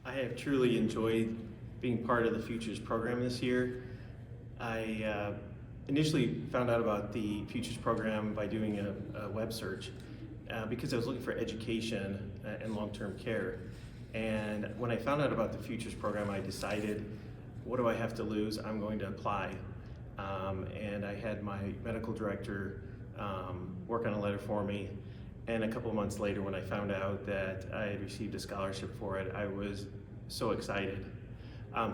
I have truly enjoyed being part of the Futures program this year. I initially found out about the Futures program by doing a web search because I was looking for education and long-term care. And when I found out about the Futures program, I decided, what do I have to lose? I'm going to apply. And I had my medical director work on a letter for me. And a couple months later, when I found out that I had received a scholarship for it, I was so excited.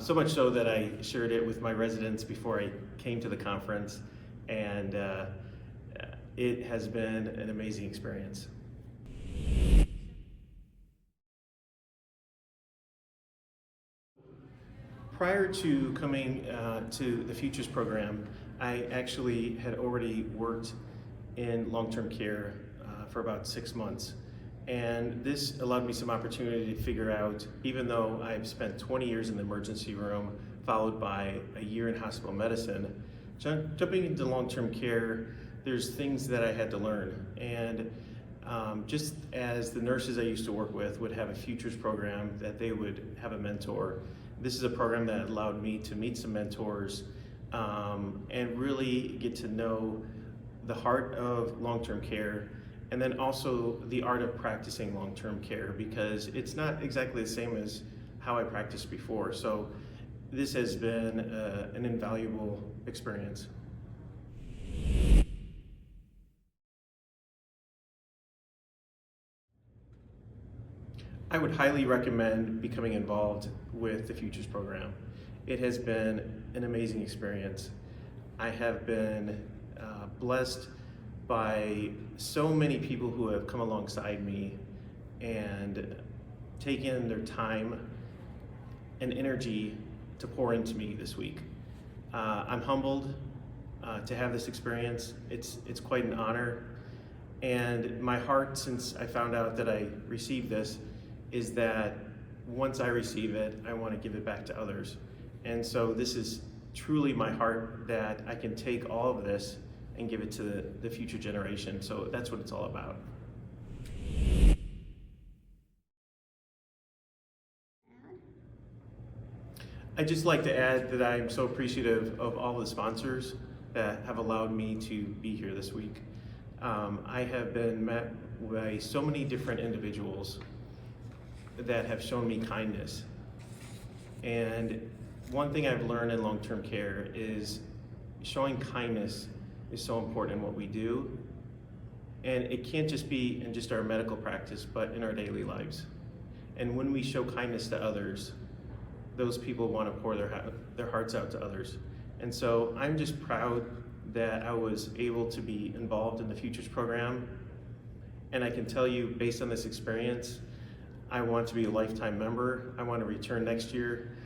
So much so that I shared it with my residents before I came to the conference, and it has been an amazing experience. Prior to coming to the Futures program, I actually had already worked in long-term care for about 6 months. And this allowed me some opportunity to figure out, even though I've spent 20 years in the emergency room, followed by a year in hospital medicine, jumping into long-term care, there's things that I had to learn. And just as the nurses I used to work with would have a Futures program, that they would have a mentor, this is a program that allowed me to meet some mentors and really get to know the heart of long-term care, and then also the art of practicing long-term care, because it's not exactly the same as how I practiced before. So this has been an invaluable experience. I would highly recommend becoming involved with the Futures program. It has been an amazing experience. I have been blessed by so many people who have come alongside me and taken their time and energy to pour into me this week. I'm humbled to have this experience. It's quite an honor. And my heart, since I found out that I received this, is that once I receive it, I want to give it back to others. And so this is truly my heart, that I can take all of this and give it to the future generation. So that's what it's all about. I'd just like to add that I'm so appreciative of all the sponsors that have allowed me to be here this week. I have been met by so many different individuals that have shown me kindness. And one thing I've learned in long-term care is showing kindness is so important in what we do. And it can't just be in just our medical practice, but in our daily lives. And when we show kindness to others, those people want to pour their hearts out to others. And so I'm just proud that I was able to be involved in the Futures program. And I can tell you, based on this experience, I want to be a lifetime member. I want to return next year.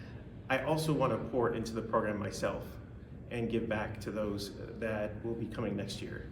I also want to pour into the program myself and give back to those that will be coming next year.